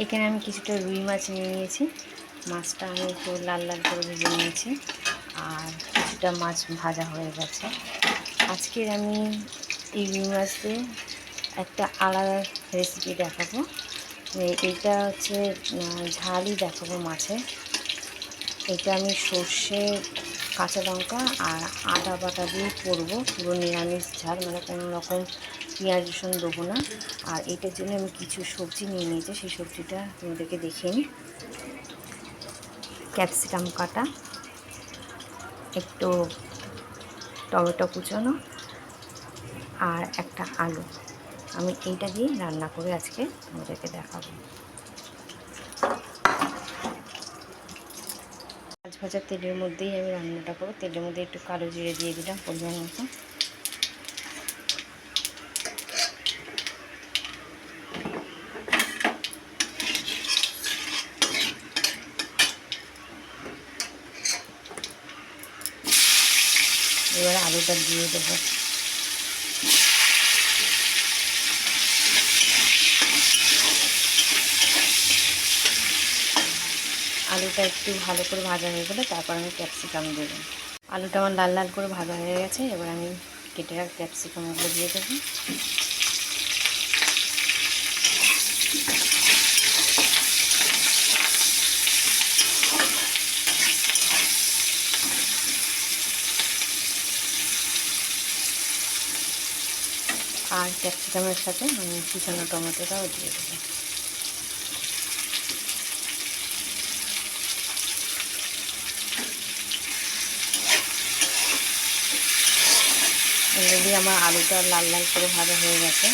এখানে আমি কিছুটা রুই মাছ নিয়ে নিয়েছি। মাছটা আমি একটু লাল লাল করে ভেজে নিয়েছি, আর কিছুটা মাছ ভাজা হয়ে গেছে। আজকের আমি এই রুই মাছ দিয়ে একটা আলাদা রেসিপি দেখাবো। এইটা হচ্ছে ঝালই দেখাবো মাছের। এটা আমি সর্ষে, কাঁচা লঙ্কা আর আদা বাটা দিয়ে করবো, পুরো নিরামিষ ঝাল, মানে কোনো রকম পেঁয়াজ রসুন দেবো না। আর এটার জন্য আমি কিছু সবজি নিয়ে নিয়েছি, সেই সবজিটা তোমাদেরকে দেখিয়ে নিই। ক্যাপসিকাম কাটা, একটু টমেটো কুচানো আর একটা আলু। আমি এইটা দিয়ে রান্না করে আজকে তোমাদেরকে দেখাবো। মাছ ভাজার তেলের মধ্যেই আমি রান্নাটা করবো। তেলের মধ্যে একটু কালো জিরে দিয়ে দিলাম পরিমাণ মতো। এবার আলুটা দিয়ে দেবো। আলুটা একটু ভালো করে ভাজা হয়ে গেলে তারপর আমি ক্যাপসিকাম দেবো। আলুটা আমার লাল লাল করে ভাজা হয়ে গেছে। এবার আমি কেটে রাখা ক্যাপসিকামগুলো দিয়ে দেবো। আর ক্যাপসিকামের সাথে আমি কুচানো টমেটোটাও দিয়ে দেবো। অলরেডি আমার আলুটা লাল লাল করে ভাজা হয়ে গেছে।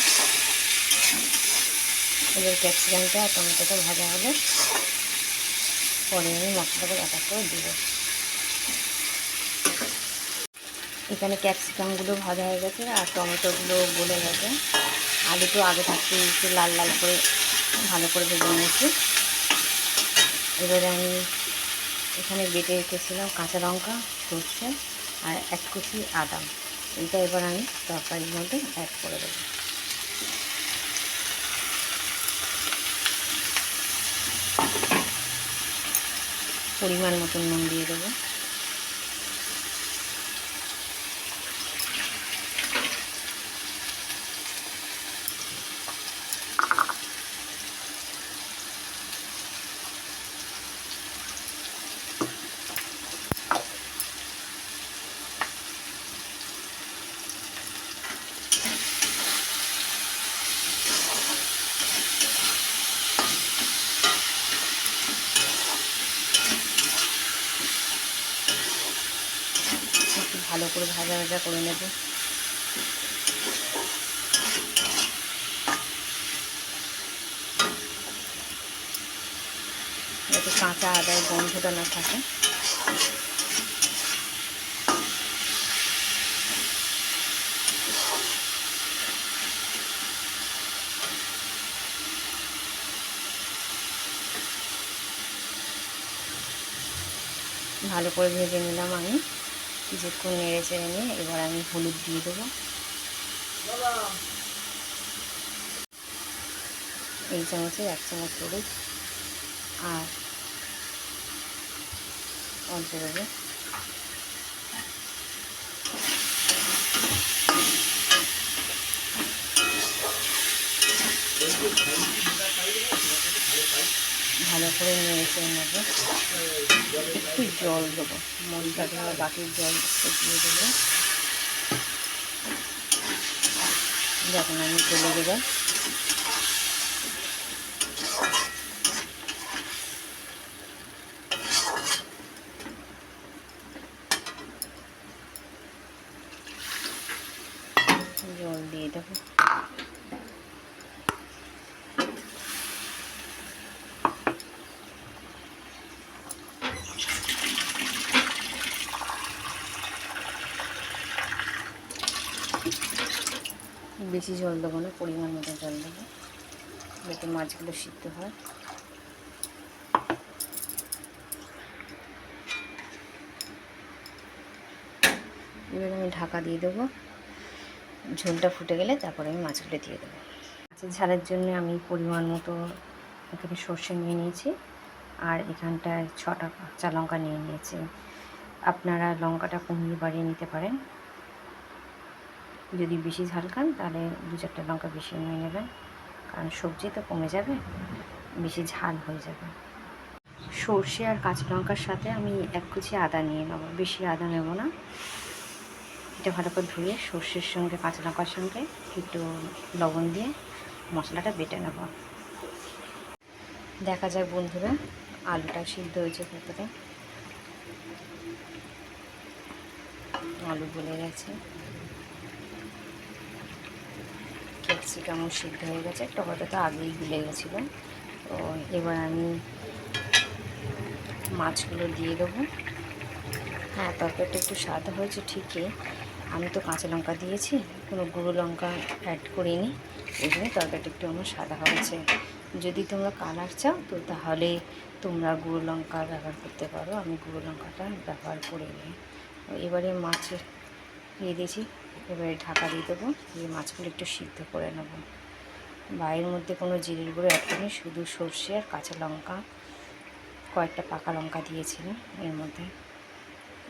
এবার ক্যাপসিকামটা আর টমেটোটা ভাজা হলে পরে আমি মশলাটা এক এক করে দেবো। এখানে ক্যাপসিকামগুলো ভাজা হয়ে গেছে আর টমেটোগুলো গলে গেছে। আলুটো আগে থাকতে একটু লাল লাল করে ভালো করে ভেজে নিয়েছি। এবারে আমি এখানে বেটে রেখেছিলাম কাঁচা লঙ্কা, সর্ষে আর এক কুচি আদা। এইটা এবার আমি তরকারির মধ্যে অ্যাড করে দেবো। পরিমাণ মতন নুন দিয়ে দেবো। একটু ভালো করে ভাজা ভাজা করে নেব। যাতে কাঁচা আদার গন্ধটা না থাকে। ভালো করে ভেজে নিলাম আমি, কিছুক্ষণ নেড়ে চেড়ে নিয়ে এবার আমি হলুদ দিয়ে দেবো। এই চামচে 1 চামচ হলুদ আর অল্প দেবো ভালো করে নেড়ে চেড়ে নেবো। একটু জল দেবো, মশলা ধরে বাটির জল একটু দিয়ে দেবো, যখন আমি চলে দেবো। জল দিয়ে দেবো। বেশি জল দেবো না, পরিমাণ মতো জল দেবো যাতে মাছগুলো সিদ্ধ হয়। এবার আমি ঢাকা দিয়ে দেবো। ঝোলটা ফুটে গেলে তারপরে আমি মাছগুলো দিয়ে দেবো। মাছের ঝালের জন্য আমি পরিমাণ মতো এখানে সর্ষে নিয়ে নিয়েছি, আর এখানটায় 6টা কাঁচা লঙ্কা নিয়ে নিয়েছি। আপনারা লঙ্কাটা কমিয়ে বাড়িয়ে নিতে পারেন। যদি বেশি ঝাল খান তাহলে 2-4টা লঙ্কা বেশি নিয়ে নেবেন, কারণ সবজি তো কমে যাবে, বেশি ঝাল হয়ে যাবে। সর্ষে আর কাঁচা লঙ্কার সাথে আমি 1 কুচি আদা নিয়ে নেবো, বেশি আদা নেব না। এটা ভালো করে ধুয়ে সর্ষের সঙ্গে কাঁচা লঙ্কার সঙ্গে একটু লবণ দিয়ে মশলাটা বেটে নেব। দেখা যায় বন্ধুরা আলুটা সিদ্ধ হয়েছে ভেতরে, আলু গলে গেছে, ক্যাপসিকামও সিদ্ধ হয়ে গেছে, টমেটো তো আগেই গুলে গেছিলো। তো এবার আমি মাছগুলো দিয়ে দেবো। হ্যাঁ, তরকারিটা একটু স্বাদ হয়েছে ঠিকই, আমি তো কাঁচা লঙ্কা দিয়েছি, কোনো গুঁড়ো লঙ্কা অ্যাড করিনি, ওই জন্য তরকারিটা একটু আমার সাদা হয়েছে। যদি তোমরা কালার চাও তো তাহলে তোমরা গুঁড়ো লঙ্কা ব্যবহার করতে পারো, আমি গুঁড়ো লঙ্কাটা ব্যবহার করিনি। এবারে মাছে দিয়ে দিয়েছি, এবারে ঢাকা দিয়ে দেবো, দিয়ে মাছগুলো একটু সিদ্ধ করে নেব। এর মধ্যে কোনো জিরের গুঁড়ো অ্যাড করিনি, শুধু সর্ষে আর কাঁচা লঙ্কা, কয়েকটা পাকা লঙ্কা দিয়েছিলাম এর মধ্যে।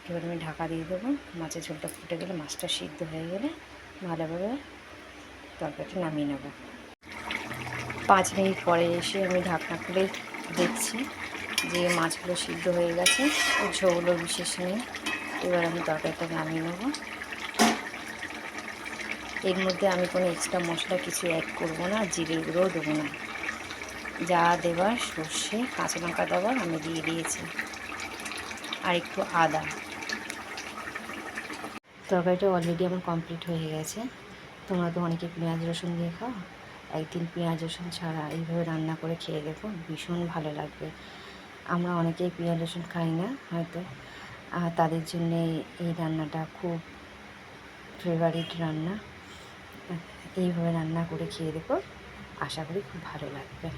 এবার আমি ঢাকা দিয়ে দেবো, মাছের ঝোলটা ফুটে গেলে, মাছটা সিদ্ধ হয়ে গেলে ভালোভাবে তরকারিটা নামিয়ে নেব। 5 মিনিট পরে এসে আমি ঢাকনা খুলে দেখছি যে মাছগুলো সিদ্ধ হয়ে গেছে, ঝোলও বিশেষ নেই। এবার আমি তরকারিটা নামিয়ে নেব। এর মধ্যে আমি কোনো এক্সট্রা মশলা কিছু অ্যাড করব না, জিরের গুঁড়োও দেবো না। যা দেবার সর্ষে কাঁচা লঙ্কা দেবার আমি দিয়ে দিয়েছি, আর একটু আদা। তরকারিটা অলরেডি আমার কমপ্লিট হয়ে গেছে। তোমরা তো অনেকে পেঁয়াজ রসুন দিয়ে খাও, একদিন পেঁয়াজ রসুন ছাড়া এইভাবে রান্না করে খেয়ে দেখো, ভীষণ ভালো লাগবে। আমরা অনেকেই পেঁয়াজ রসুন খাই না হয়তো, তাদের জন্যে এই রান্নাটা খুব ফেভারিট রান্না। এইভাবে রান্না করে খেয়ে দেখো, আশা করি খুব ভালো লাগবে।